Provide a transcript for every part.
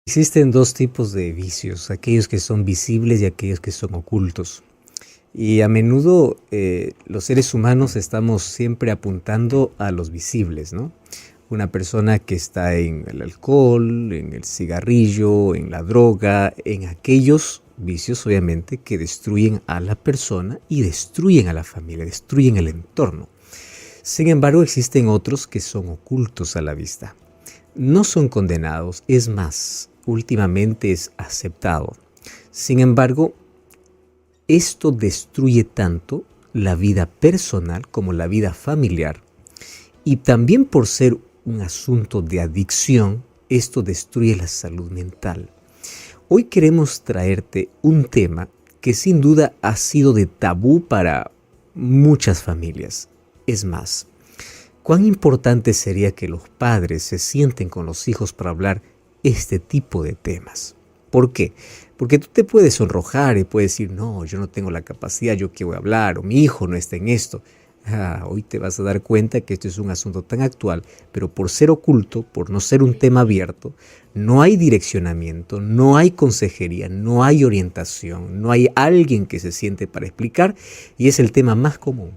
Existen dos tipos de vicios, aquellos que son visibles y aquellos que son ocultos. Y a menudo los seres humanos estamos siempre apuntando a los visibles, ¿no? Una persona que está en el alcohol, en el cigarrillo, en la droga, en aquellos vicios obviamente que destruyen a la persona y destruyen a la familia, destruyen el entorno. Sin embargo, existen otros que son ocultos a la vista. No son condenados, es más, últimamente es aceptado. Sin embargo, esto destruye tanto la vida personal como la vida familiar. Y también por ser un asunto de adicción, esto destruye la salud mental. Hoy queremos traerte un tema que sin duda ha sido de tabú para muchas familias. Es más, ¿cuán importante sería que los padres se sienten con los hijos para hablar este tipo de temas? ¿Por qué? Porque tú te puedes sonrojar y puedes decir, no, yo no tengo la capacidad, yo qué voy a hablar, o mi hijo no está en esto. Hoy te vas a dar cuenta que esto es un asunto tan actual, pero por ser oculto, por no ser un tema abierto, no hay direccionamiento, no hay consejería, no hay orientación, no hay alguien que se siente para explicar y es el tema más común.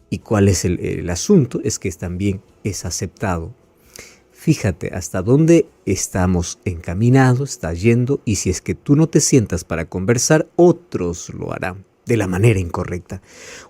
¿Y cuál es el asunto? Es que también es aceptado. Fíjate hasta dónde estamos encaminados, está yendo, y si es que tú no te sientas para conversar, otros lo harán de la manera incorrecta.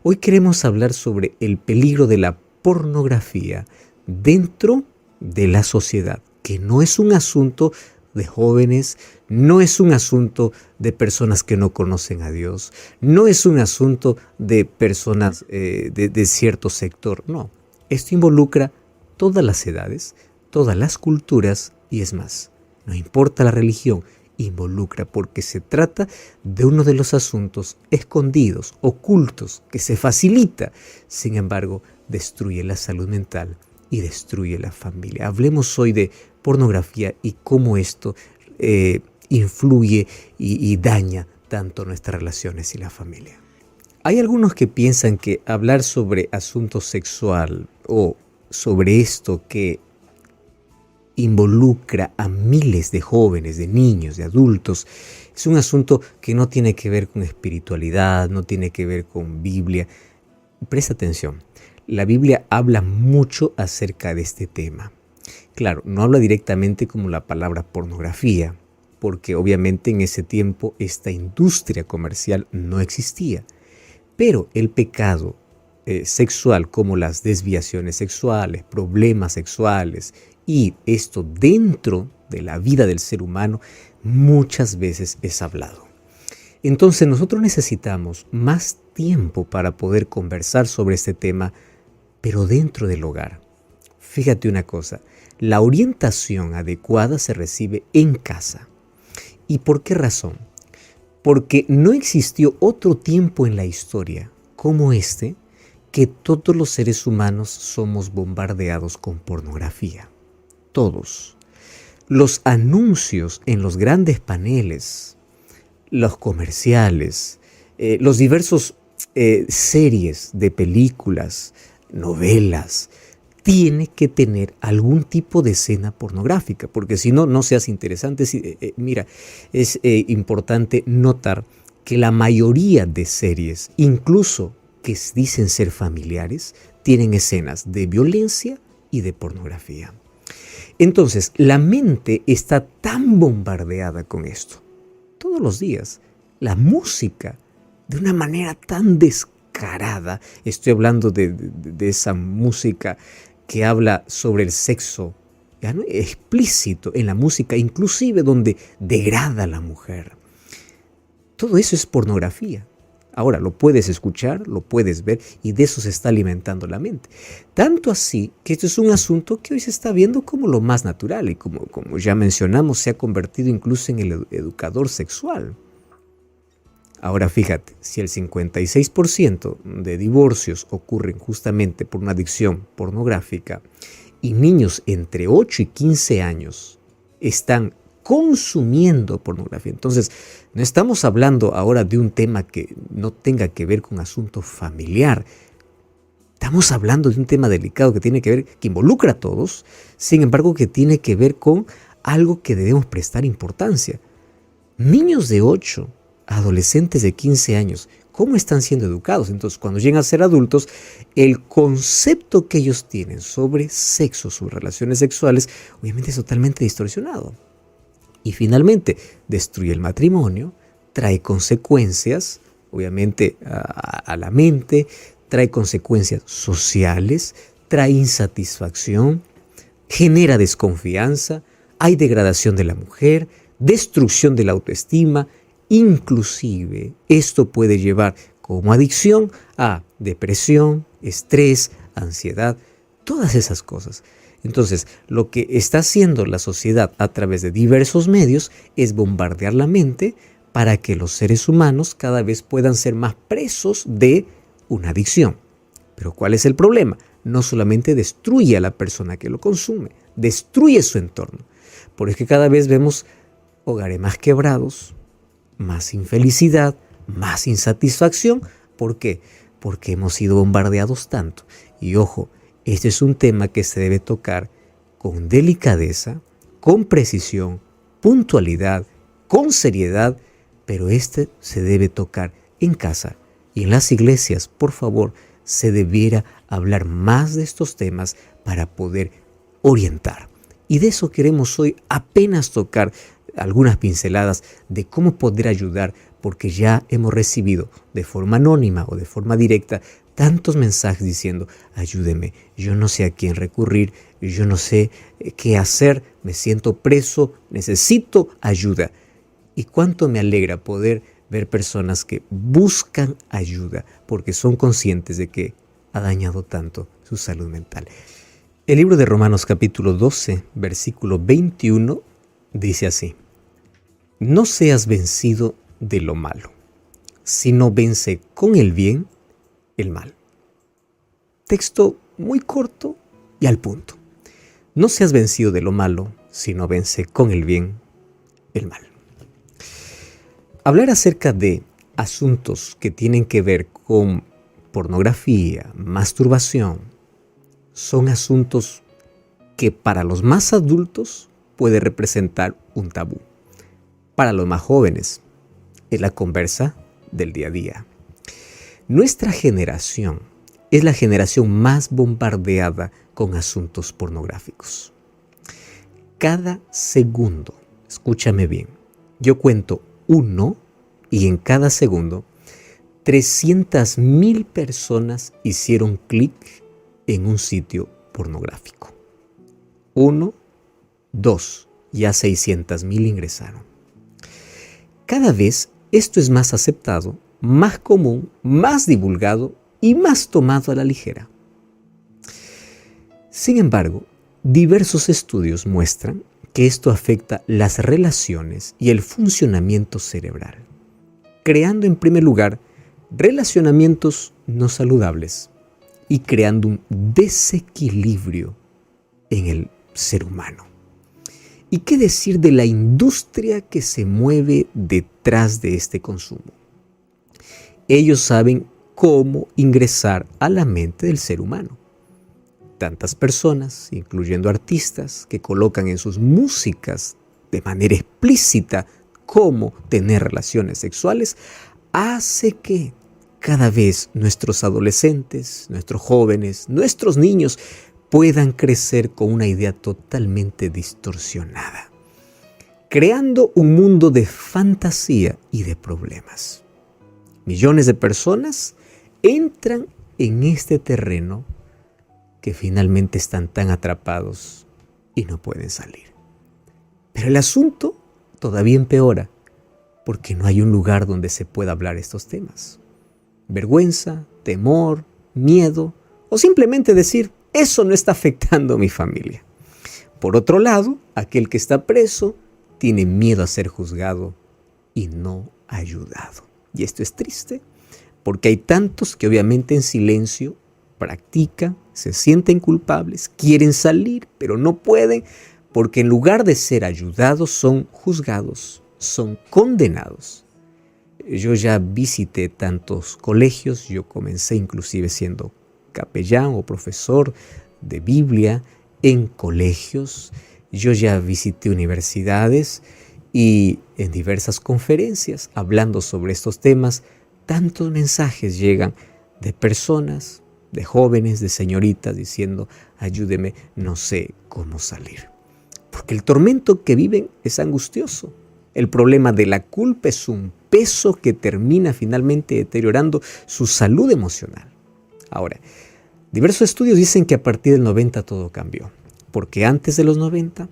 Hoy queremos hablar sobre el peligro de la pornografía dentro de la sociedad, que no es un asunto de jóvenes, no es un asunto de personas que no conocen a Dios, no es un asunto de personas de cierto sector, no. Esto involucra todas las edades, todas las culturas y es más, no importa la religión, involucra porque se trata de uno de los asuntos escondidos, ocultos, que se facilita, sin embargo, destruye la salud mental y destruye la familia. Hablemos hoy de pornografía y cómo esto influye y daña tanto nuestras relaciones y la familia. Hay algunos que piensan que hablar sobre asunto sexual o sobre esto que involucra a miles de jóvenes, de niños, de adultos, es un asunto que no tiene que ver con espiritualidad, no tiene que ver con Biblia. Presta atención, la Biblia habla mucho acerca de este tema. Claro, no habla directamente como la palabra pornografía, porque obviamente en ese tiempo esta industria comercial no existía. Pero el pecado sexual, como las desviaciones sexuales, problemas sexuales, y esto dentro de la vida del ser humano, muchas veces es hablado. Entonces nosotros necesitamos más tiempo para poder conversar sobre este tema, pero dentro del hogar. Fíjate una cosa, la orientación adecuada se recibe en casa. ¿Y por qué razón? Porque no existió otro tiempo en la historia como este que todos los seres humanos somos bombardeados con pornografía. Todos. Los anuncios en los grandes paneles, los comerciales, los diversos series de películas, novelas, tiene que tener algún tipo de escena pornográfica, porque si no, no seas interesante. Mira, es importante notar que la mayoría de series, incluso que dicen ser familiares, tienen escenas de violencia y de pornografía. Entonces, la mente está tan bombardeada con esto. Todos los días, la música, de una manera tan descarada, estoy hablando de esa música que habla sobre el sexo, ya no explícito en la música, inclusive donde degrada a la mujer. Todo eso es pornografía. Ahora, lo puedes escuchar, lo puedes ver y de eso se está alimentando la mente. Tanto así que esto es un asunto que hoy se está viendo como lo más natural y como ya mencionamos, se ha convertido incluso en el educador sexual. Ahora fíjate, si el 56% de divorcios ocurren justamente por una adicción pornográfica y niños entre 8 y 15 años están consumiendo pornografía. Entonces, no estamos hablando ahora de un tema que no tenga que ver con asunto familiar. Estamos hablando de un tema delicado que tiene que ver, que involucra a todos, sin embargo, que tiene que ver con algo que debemos prestar importancia. Niños de 8, adolescentes de 15 años, ¿cómo están siendo educados? Entonces, cuando llegan a ser adultos, el concepto que ellos tienen sobre sexo, sobre relaciones sexuales, obviamente es totalmente distorsionado. Y finalmente, destruye el matrimonio, trae consecuencias, obviamente, a la mente, trae consecuencias sociales, trae insatisfacción, genera desconfianza, hay degradación de la mujer, destrucción de la autoestima. Inclusive, esto puede llevar como adicción a depresión, estrés, ansiedad, todas esas cosas. Entonces, lo que está haciendo la sociedad a través de diversos medios es bombardear la mente para que los seres humanos cada vez puedan ser más presos de una adicción. Pero ¿cuál es el problema? No solamente destruye a la persona que lo consume, destruye su entorno. Por eso que cada vez vemos hogares más quebrados, más infelicidad, más insatisfacción. ¿Por qué? Porque hemos sido bombardeados tanto. Y ojo, este es un tema que se debe tocar con delicadeza, con precisión, puntualidad, con seriedad, pero este se debe tocar en casa y en las iglesias. Por favor, se debiera hablar más de estos temas para poder orientar. Y de eso queremos hoy apenas tocar algunas pinceladas de cómo poder ayudar, porque ya hemos recibido de forma anónima o de forma directa tantos mensajes diciendo: ayúdeme, yo no sé a quién recurrir, yo no sé qué hacer, me siento preso, necesito ayuda. Y cuánto me alegra poder ver personas que buscan ayuda porque son conscientes de que ha dañado tanto su salud mental. El libro de Romanos capítulo 12, versículo 21 dice así: no seas vencido de lo malo, sino vence con el bien el mal. Texto muy corto y al punto. No seas vencido de lo malo, sino vence con el bien el mal. Hablar acerca de asuntos que tienen que ver con pornografía, masturbación, son asuntos que para los más adultos puede representar un tabú. Para los más jóvenes es la conversa del día a día. Nuestra generación es la generación más bombardeada con asuntos pornográficos. Cada segundo, escúchame bien, yo cuento uno y en cada segundo 300,000 personas hicieron clic en un sitio pornográfico. 1, 2, ya 600,000 ingresaron. Cada vez esto es más aceptado, más común, más divulgado y más tomado a la ligera. Sin embargo, diversos estudios muestran que esto afecta las relaciones y el funcionamiento cerebral, creando en primer lugar relacionamientos no saludables y creando un desequilibrio en el ser humano. ¿Y qué decir de la industria que se mueve detrás de este consumo? Ellos saben cómo ingresar a la mente del ser humano. Tantas personas, incluyendo artistas, que colocan en sus músicas de manera explícita cómo tener relaciones sexuales, hace que cada vez nuestros adolescentes, nuestros jóvenes, nuestros niños puedan crecer con una idea totalmente distorsionada, creando un mundo de fantasía y de problemas. Millones de personas entran en este terreno que finalmente están tan atrapados y no pueden salir. Pero el asunto todavía empeora porque no hay un lugar donde se pueda hablar estos temas. Vergüenza, temor, miedo o simplemente decir: eso no está afectando a mi familia. Por otro lado, aquel que está preso tiene miedo a ser juzgado y no ayudado. Y esto es triste porque hay tantos que obviamente en silencio practican, se sienten culpables, quieren salir, pero no pueden porque en lugar de ser ayudados son juzgados, son condenados. Yo ya visité tantos colegios, yo comencé inclusive siendo capellán o profesor de Biblia en colegios Yo ya visité universidades y en diversas conferencias hablando sobre estos temas, tantos mensajes llegan de personas, de jóvenes, de señoritas diciendo, ayúdeme, no sé cómo salir. Porque el tormento que viven es angustioso. El problema de la culpa es un peso que termina finalmente deteriorando su salud emocional. Ahora, diversos estudios dicen que a partir del 90 todo cambió. Porque antes de los 90,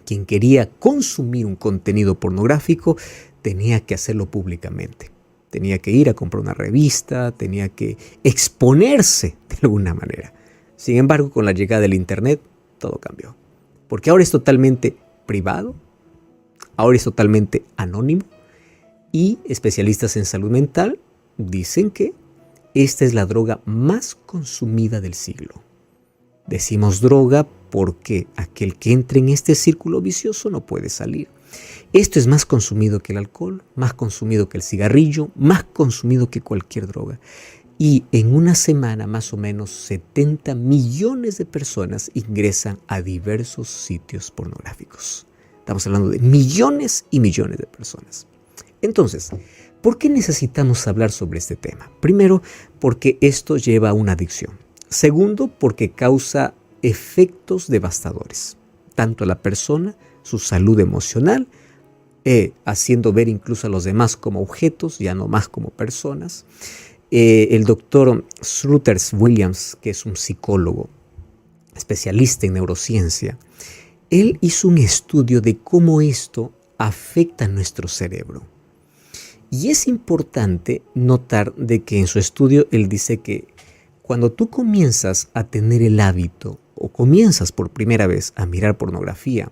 quien quería consumir un contenido pornográfico tenía que hacerlo públicamente. Tenía que ir a comprar una revista, tenía que exponerse de alguna manera. Sin embargo, con la llegada del Internet, todo cambió. Porque ahora es totalmente privado, ahora es totalmente anónimo y especialistas en salud mental dicen que esta es la droga más consumida del siglo. Decimos droga porque aquel que entre en este círculo vicioso no puede salir. Esto es más consumido que el alcohol, más consumido que el cigarrillo, más consumido que cualquier droga. Y en una semana más o menos 70 millones de personas ingresan a diversos sitios pornográficos. Estamos hablando de millones y millones de personas. Entonces, ¿por qué necesitamos hablar sobre este tema? Primero, porque esto lleva a una adicción. Segundo, porque causa efectos devastadores, tanto a la persona, su salud emocional, haciendo ver incluso a los demás como objetos, ya no más como personas. El doctor Struthers Williams, que es un psicólogo especialista en neurociencia, él hizo un estudio de cómo esto afecta a nuestro cerebro. Y es importante notar de que en su estudio él dice que cuando tú comienzas a tener el hábito o comienzas por primera vez a mirar pornografía,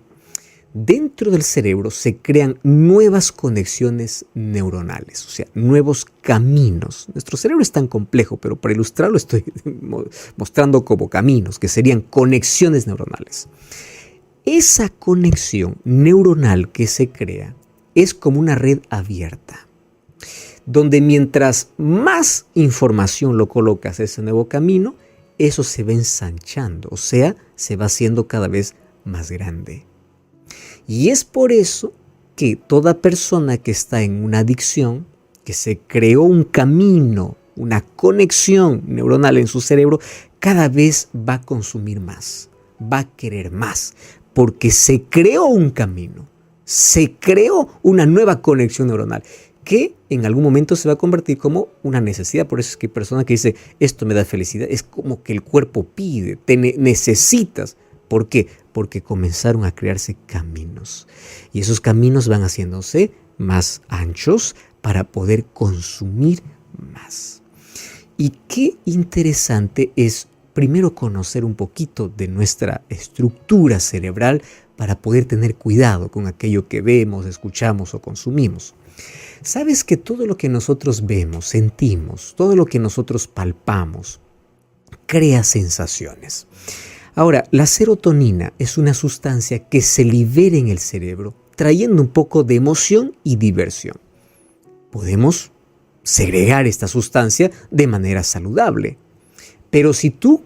dentro del cerebro se crean nuevas conexiones neuronales, o sea, nuevos caminos. Nuestro cerebro es tan complejo, pero para ilustrarlo estoy mostrando como caminos, que serían conexiones neuronales. Esa conexión neuronal que se crea es como una red abierta, donde mientras más información lo colocas a ese nuevo camino, eso se va ensanchando, o sea, se va haciendo cada vez más grande. Y es por eso que toda persona que está en una adicción, que se creó un camino, una conexión neuronal en su cerebro, cada vez va a consumir más, va a querer más, porque se creó un camino, se creó una nueva conexión neuronal que en algún momento se va a convertir como una necesidad. Por eso es que hay personas que dicen, esto me da felicidad, es como que el cuerpo pide, te necesitas. ¿Por qué? Porque comenzaron a crearse caminos y esos caminos van haciéndose más anchos para poder consumir más. Y qué interesante es primero conocer un poquito de nuestra estructura cerebral para poder tener cuidado con aquello que vemos, escuchamos o consumimos. ¿Sabes que todo lo que nosotros vemos, sentimos, todo lo que nosotros palpamos, crea sensaciones? Ahora, la serotonina es una sustancia que se libera en el cerebro, trayendo un poco de emoción y diversión. Podemos segregar esta sustancia de manera saludable, pero si tú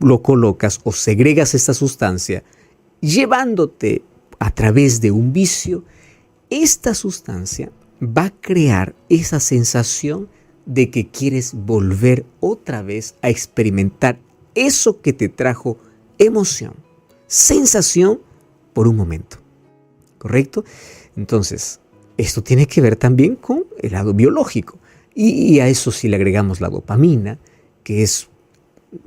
lo colocas o segregas esta sustancia llevándote a través de un vicio, esta sustancia va a crear esa sensación de que quieres volver otra vez a experimentar eso que te trajo emoción, sensación por un momento, ¿correcto? Entonces, esto tiene que ver también con el lado biológico y a eso si le agregamos la dopamina, que es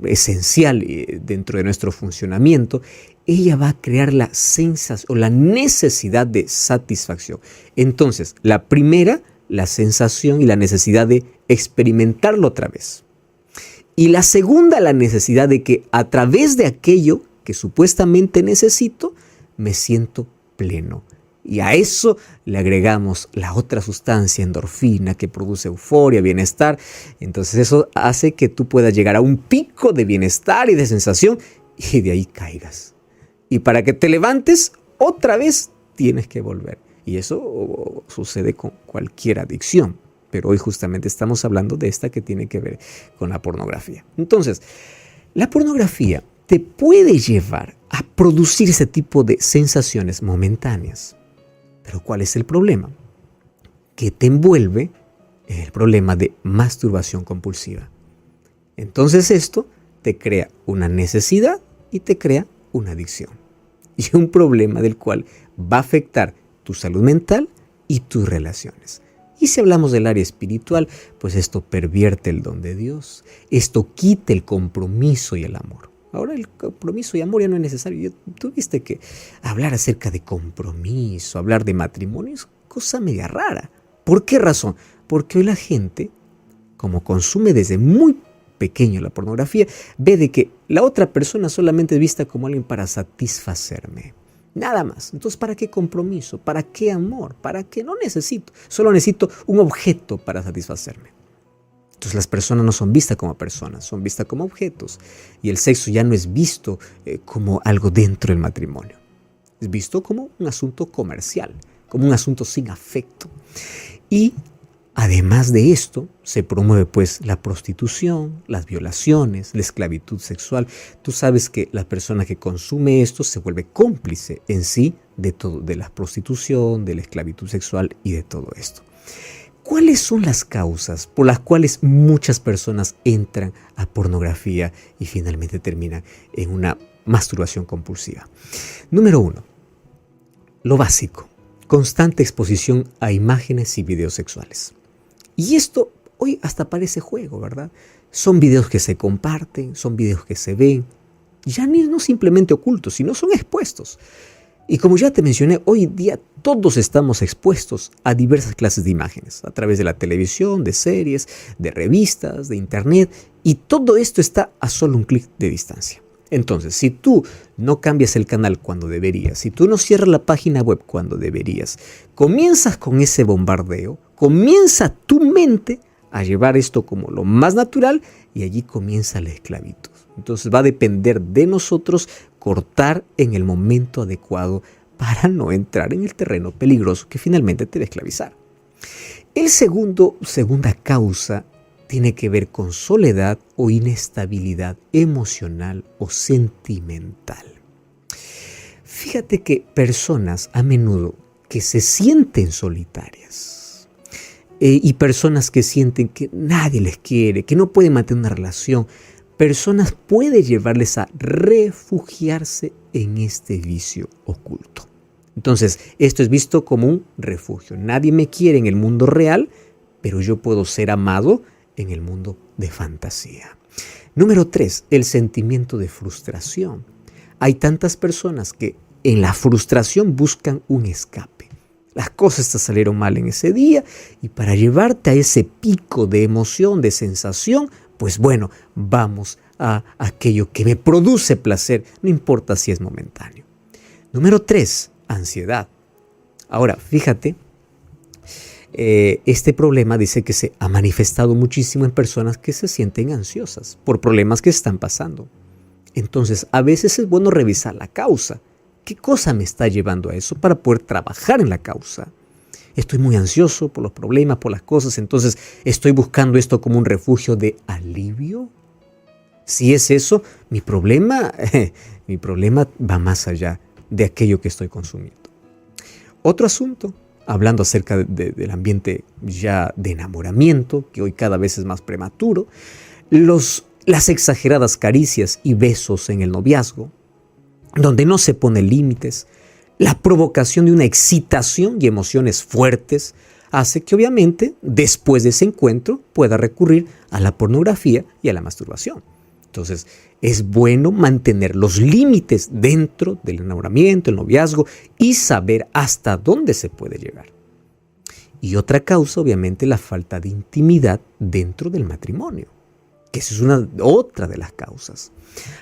esencial dentro de nuestro funcionamiento, ella va a crear la sensación o la necesidad de satisfacción. Entonces, la primera, la sensación y la necesidad de experimentarlo otra vez. Y la segunda, la necesidad de que a través de aquello que supuestamente necesito, me siento pleno. Y a eso le agregamos la otra sustancia, endorfina, que produce euforia, bienestar. Entonces eso hace que tú puedas llegar a un pico de bienestar y de sensación y de ahí caigas. Y para que te levantes, otra vez tienes que volver. Y eso sucede con cualquier adicción. Pero hoy justamente estamos hablando de esta que tiene que ver con la pornografía. Entonces, la pornografía te puede llevar a producir ese tipo de sensaciones momentáneas. Pero ¿cuál es el problema? Que te envuelve el problema de masturbación compulsiva. Entonces esto te crea una necesidad y te crea una adicción. Y un problema del cual va a afectar tu salud mental y tus relaciones. Y si hablamos del área espiritual, pues esto pervierte el don de Dios. Esto quita el compromiso y el amor. Ahora el compromiso y amor ya no es necesario. Tú viste que hablar acerca de compromiso, hablar de matrimonio es cosa media rara. ¿Por qué razón? Porque hoy la gente, como consume desde muy pequeño la pornografía, ve de que la otra persona solamente es vista como alguien para satisfacerme. Nada más. Entonces, ¿para qué compromiso? ¿Para qué amor? ¿Para qué? No necesito. Solo necesito un objeto para satisfacerme. Entonces las personas no son vistas como personas, son vistas como objetos. Y el sexo ya no es visto como algo dentro del matrimonio. Es visto como un asunto comercial, como un asunto sin afecto. Y además de esto, se promueve pues la prostitución, las violaciones, la esclavitud sexual. Tú sabes que la persona que consume esto se vuelve cómplice en sí de todo, de la prostitución, de la esclavitud sexual y de todo esto. ¿Cuáles son las causas por las cuales muchas personas entran a pornografía y finalmente terminan en una masturbación compulsiva? Número 1. Lo básico. Constante exposición a imágenes y videos sexuales. Y esto hoy hasta parece juego, ¿verdad? Son videos que se comparten, son videos que se ven, ya no simplemente ocultos, sino son expuestos. Y como ya te mencioné, hoy día todos estamos expuestos a diversas clases de imágenes, a través de la televisión, de series, de revistas, de internet, y todo esto está a solo un clic de distancia. Entonces, si tú no cambias el canal cuando deberías, si tú no cierras la página web cuando deberías, comienzas con ese bombardeo, comienza tu mente a llevar esto como lo más natural y allí comienza la esclavitud. Entonces va a depender de nosotros cortar en el momento adecuado para no entrar en el terreno peligroso que finalmente te va a esclavizar. El segunda causa tiene que ver con soledad o inestabilidad emocional o sentimental. Fíjate que personas a menudo que se sienten solitarias y personas que sienten que nadie les quiere, que no pueden mantener una relación, personas puede llevarles a refugiarse en este vicio oculto. Entonces, esto es visto como un refugio. Nadie me quiere en el mundo real, pero yo puedo ser amado en el mundo de fantasía. Número 3, el sentimiento de frustración. Hay tantas personas que en la frustración buscan un escape. Las cosas te salieron mal en ese día y para llevarte a ese pico de emoción, de sensación, pues bueno, vamos a aquello que me produce placer, no importa si es momentáneo. Número 3, ansiedad. Ahora, fíjate, este problema dice que se ha manifestado muchísimo en personas que se sienten ansiosas por problemas que están pasando. Entonces, a veces es bueno revisar la causa. ¿Qué cosa me está llevando a eso para poder trabajar en la causa? Estoy muy ansioso por los problemas, por las cosas, entonces estoy buscando esto como un refugio de alivio. Si es eso, mi problema va más allá de aquello que estoy consumiendo. Otro asunto, hablando acerca del ambiente ya de enamoramiento, que hoy cada vez es más prematuro, las exageradas caricias y besos en el noviazgo, donde no se ponen límites, la provocación de una excitación y emociones fuertes hace que obviamente después de ese encuentro pueda recurrir a la pornografía y a la masturbación. Entonces es bueno mantener los límites dentro del enamoramiento, el noviazgo y saber hasta dónde se puede llegar. Y otra causa obviamente la falta de intimidad dentro del matrimonio, que esa es otra de las causas.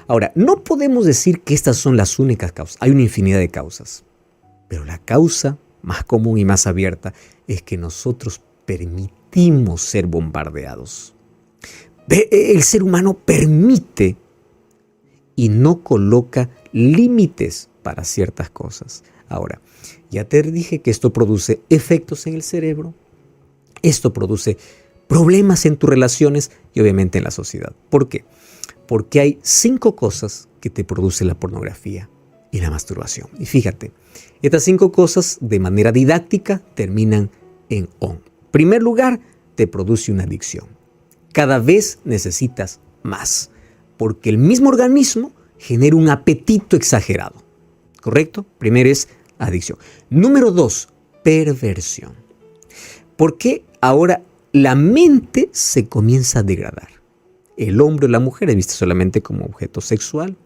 Ahora, no podemos decir que estas son las únicas causas, hay una infinidad de causas, pero la causa más común y más abierta es que nosotros permitimos ser bombardeados. El ser humano permite y no coloca límites para ciertas cosas. Ahora, ya te dije que esto produce efectos en el cerebro, esto produce problemas en tus relaciones y obviamente en la sociedad. ¿Por qué? Porque hay 5 cosas que te produce la pornografía y la masturbación. Y fíjate, estas 5 cosas de manera didáctica terminan en on. En primer lugar, te produce una adicción. Cada vez necesitas más, porque el mismo organismo genera un apetito exagerado. ¿Correcto? Primero es adicción. Número 2, perversión. Porque ahora la mente se comienza a degradar. El hombre o la mujer es visto solamente como objeto sexual.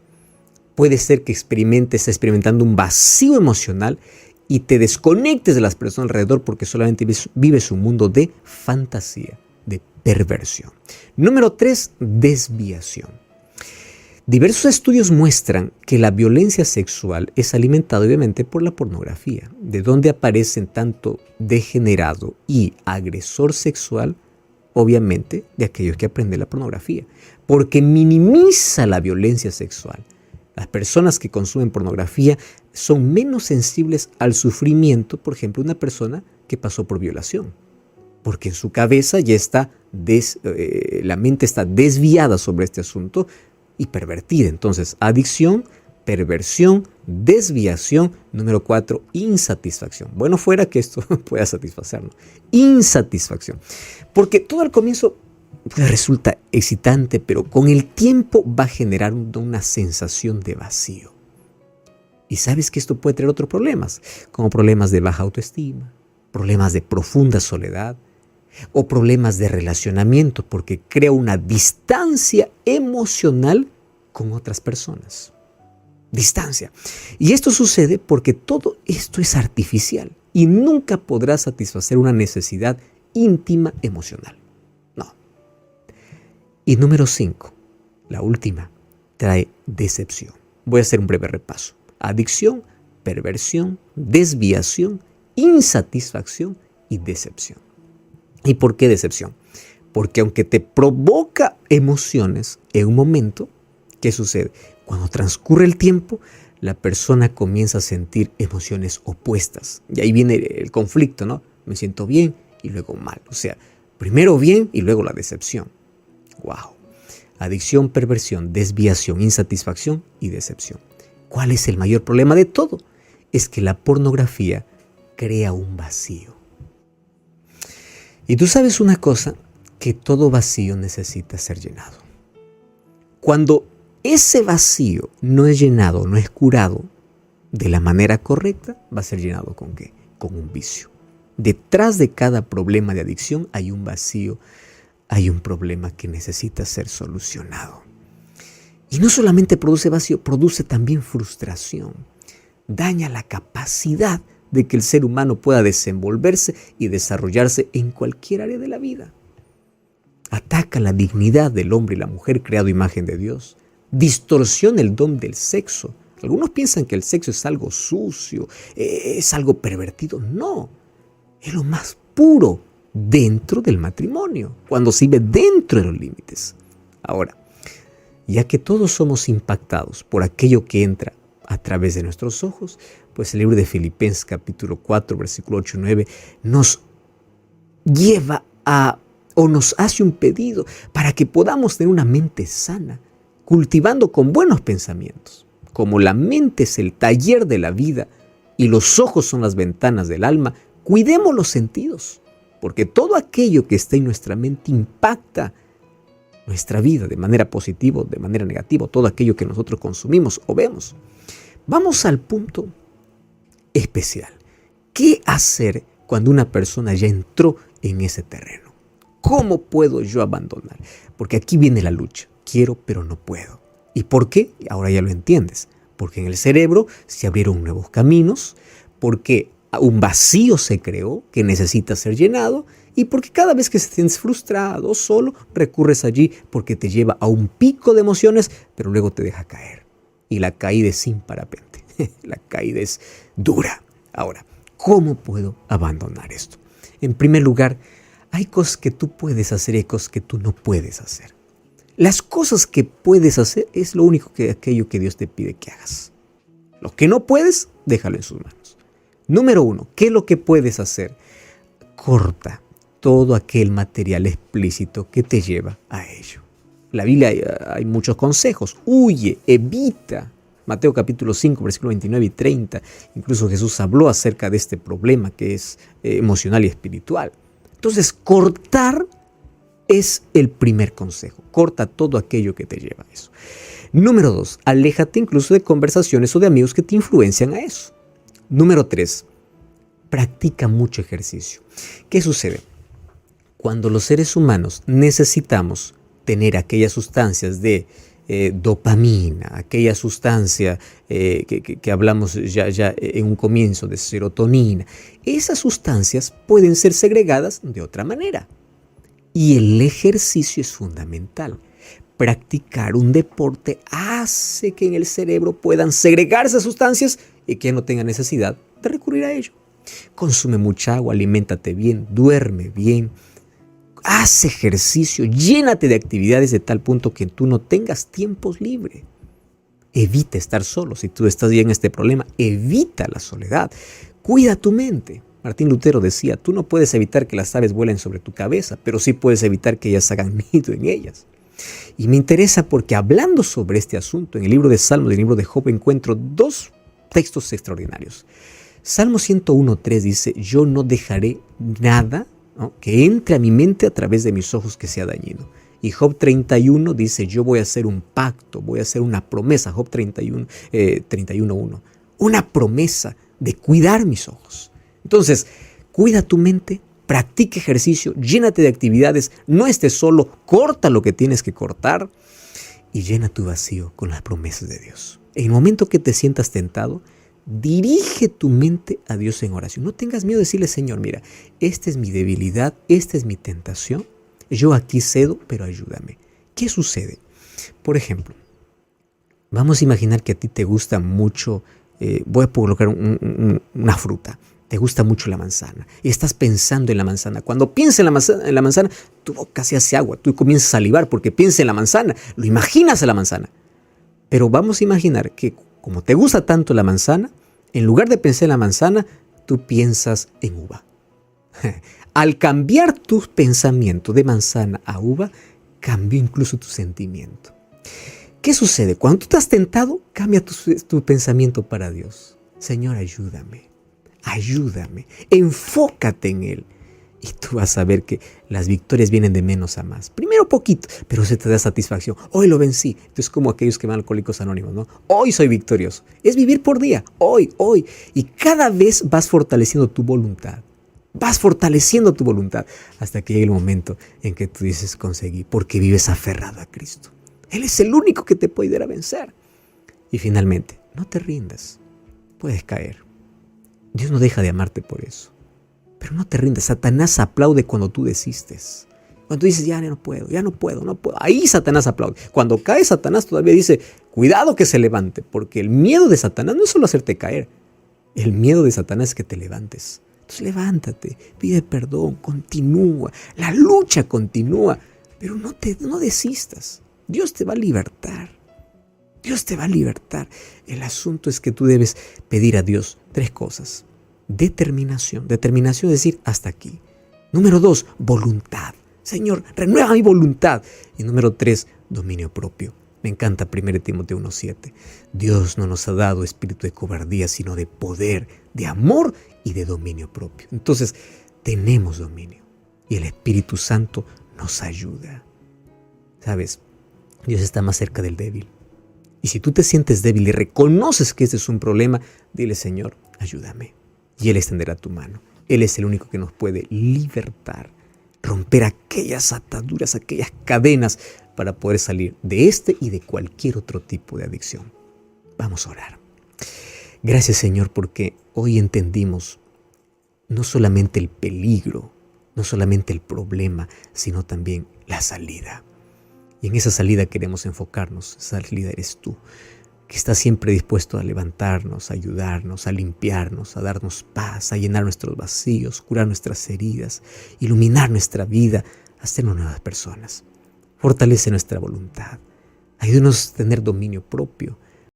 Puede ser que estés experimentando un vacío emocional y te desconectes de las personas alrededor porque solamente vives un mundo de fantasía, de perversión. Número 3, desviación. Diversos estudios muestran que la violencia sexual es alimentada obviamente por la pornografía, de donde aparecen tanto degenerado y agresor sexual, obviamente de aquellos que aprenden la pornografía, porque minimiza la violencia sexual. Las personas que consumen pornografía son menos sensibles al sufrimiento, por ejemplo, una persona que pasó por violación, porque en su cabeza ya está, la mente está desviada sobre este asunto y pervertida. Entonces, adicción, perversión, desviación. Número 4, insatisfacción. Bueno, fuera que esto pueda satisfacernos. Insatisfacción. Porque todo al comienzo resulta excitante, pero con el tiempo va a generar una sensación de vacío. Y sabes que esto puede traer otros problemas, como problemas de baja autoestima, problemas de profunda soledad, o problemas de relacionamiento, porque crea una distancia emocional con otras personas. Distancia. Y esto sucede porque todo esto es artificial y nunca podrás satisfacer una necesidad íntima emocional. No. Y número 5, la última, trae decepción. Voy a hacer un breve repaso. Adicción, perversión, desviación, insatisfacción y decepción. ¿Y por qué decepción? Porque aunque te provoca emociones en un momento, ¿qué sucede? Cuando transcurre el tiempo, la persona comienza a sentir emociones opuestas. Y ahí viene el conflicto, ¿no? Me siento bien y luego mal. O sea, primero bien y luego la decepción. ¡Wow! Adicción, perversión, desviación, insatisfacción y decepción. ¿Cuál es el mayor problema de todo? Es que la pornografía crea un vacío. Y tú sabes una cosa, que todo vacío necesita ser llenado. Cuando ese vacío no es llenado, no es curado de la manera correcta, va a ser llenado ¿con qué? Con un vicio. Detrás de cada problema de adicción hay un vacío, hay un problema que necesita ser solucionado. Y no solamente produce vacío, produce también frustración. Daña la capacidad de que el ser humano pueda desenvolverse y desarrollarse en cualquier área de la vida. Ataca la dignidad del hombre y la mujer creado a imagen de Dios. Distorsiona el don del sexo. Algunos piensan que el sexo es algo sucio, es algo pervertido. No, es lo más puro dentro del matrimonio, cuando se vive dentro de los límites. Ahora, ya que todos somos impactados por aquello que entra a través de nuestros ojos, pues el libro de Filipenses capítulo 4, versículo 8 y 9 nos lleva o nos hace un pedido para que podamos tener una mente sana, cultivando con buenos pensamientos. Como la mente es el taller de la vida y los ojos son las ventanas del alma, cuidemos los sentidos, porque todo aquello que está en nuestra mente impacta nuestra vida de manera positiva o de manera negativa, todo aquello que nosotros consumimos o vemos. Vamos al punto especial. ¿Qué hacer cuando una persona ya entró en ese terreno? ¿Cómo puedo yo abandonar? Porque aquí viene la lucha. Quiero, pero no puedo. ¿Y por qué? Ahora ya lo entiendes. Porque en el cerebro se abrieron nuevos caminos, porque un vacío se creó que necesita ser llenado y porque cada vez que te sientes frustrado o solo, recurres allí porque te lleva a un pico de emociones, pero luego te deja caer. Y la caída es sin parapente. La caída es dura. Ahora, ¿cómo puedo abandonar esto? En primer lugar, hay cosas que tú puedes hacer y hay cosas que tú no puedes hacer. Las cosas que puedes hacer es lo único aquello que Dios te pide que hagas. Lo que no puedes, déjalo en sus manos. Número 1, ¿qué es lo que puedes hacer? Corta todo aquel material explícito que te lleva a ello. En la Biblia hay muchos consejos. Huye, evita. Mateo capítulo 5, versículos 29 y 30. Incluso Jesús habló acerca de este problema que es emocional y espiritual. Entonces, cortar es el primer consejo. Corta todo aquello que te lleva a eso. Número 2, aléjate incluso de conversaciones o de amigos que te influencian a eso. Número 3, practica mucho ejercicio. ¿Qué sucede? Cuando los seres humanos necesitamos tener aquellas sustancias de dopamina, aquella sustancia que hablamos ya en un comienzo de serotonina, esas sustancias pueden ser segregadas de otra manera. Y el ejercicio es fundamental. Practicar un deporte hace que en el cerebro puedan segregar esas sustancias y que no tenga necesidad de recurrir a ello. Consume mucha agua, aliméntate bien, duerme bien, haz ejercicio, llénate de actividades de tal punto que tú no tengas tiempos libres. Evita estar solo. Si tú estás bien en este problema, evita la soledad. Cuida tu mente. Martín Lutero decía, tú no puedes evitar que las aves vuelen sobre tu cabeza, pero sí puedes evitar que ellas hagan nido en ellas. Y me interesa porque hablando sobre este asunto, en el libro de Salmos y en el libro de Job encuentro dos textos extraordinarios. Salmo 101.3 dice, yo no dejaré nada, ¿no?, que entre a mi mente a través de mis ojos que sea dañino. Y Job 31 dice, yo voy a hacer un pacto, voy a hacer una promesa. Job 31.1. Una promesa de cuidar mis ojos. Entonces, cuida tu mente, practica ejercicio, llénate de actividades, no estés solo, corta lo que tienes que cortar y llena tu vacío con las promesas de Dios. En el momento que te sientas tentado, dirige tu mente a Dios en oración. No tengas miedo de decirle, Señor, mira, esta es mi debilidad, esta es mi tentación, yo aquí cedo, pero ayúdame. ¿Qué sucede? Por ejemplo, vamos a imaginar que a ti te gusta mucho, voy a colocar una fruta. Te gusta mucho la manzana y estás pensando en la manzana. Cuando piensas en la manzana, tu boca se hace agua, tú comienzas a salivar porque piensas en la manzana, lo imaginas a la manzana. Pero vamos a imaginar que como te gusta tanto la manzana, en lugar de pensar en la manzana, tú piensas en uva. Al cambiar tu pensamiento de manzana a uva, cambió incluso tu sentimiento. ¿Qué sucede? Cuando tú estás tentado, cambia tu pensamiento para Dios. Señor, ayúdame. Ayúdame, enfócate en Él y tú vas a ver que las victorias vienen de menos a más. Primero poquito, pero se te da satisfacción. Hoy lo vencí. Entonces, como aquellos que van a Alcohólicos Anónimos, ¿no? Hoy soy victorioso. Es vivir por día, hoy. Y cada vez vas fortaleciendo tu voluntad. Vas fortaleciendo tu voluntad hasta que llegue el momento en que tú dices conseguí, porque vives aferrado a Cristo. Él es el único que te puede ayudar a vencer. Y finalmente, no te rindas. Puedes caer. Dios no deja de amarte por eso. Pero no te rindas. Satanás aplaude cuando tú desistes. Cuando tú dices, ya no puedo. Ahí Satanás aplaude. Cuando cae Satanás todavía dice, cuidado que se levante. Porque el miedo de Satanás no es solo hacerte caer. El miedo de Satanás es que te levantes. Entonces levántate, pide perdón, continúa. La lucha continúa. Pero no desistas. Dios te va a libertar. Dios te va a libertar. El asunto es que tú debes pedir a Dios 3 cosas. Determinación. Determinación es decir, hasta aquí. Número 2, voluntad. Señor, renueva mi voluntad. Y número 3, dominio propio. Me encanta 1 Timoteo 1:7. Dios no nos ha dado espíritu de cobardía, sino de poder, de amor y de dominio propio. Entonces, tenemos dominio. Y el Espíritu Santo nos ayuda. ¿Sabes? Dios está más cerca del débil. Y si tú te sientes débil y reconoces que este es un problema, dile, Señor, ayúdame. Y Él extenderá tu mano. Él es el único que nos puede libertar, romper aquellas ataduras, aquellas cadenas para poder salir de este y de cualquier otro tipo de adicción. Vamos a orar. Gracias, Señor, porque hoy entendimos no solamente el peligro, no solamente el problema, sino también la salida. Y en esa salida queremos enfocarnos. Esa salida eres tú, que estás siempre dispuesto a levantarnos, a ayudarnos, a limpiarnos, a darnos paz, a llenar nuestros vacíos, curar nuestras heridas, iluminar nuestra vida, hacernos nuevas personas. Fortalece nuestra voluntad. Ayúdanos a tener dominio propio.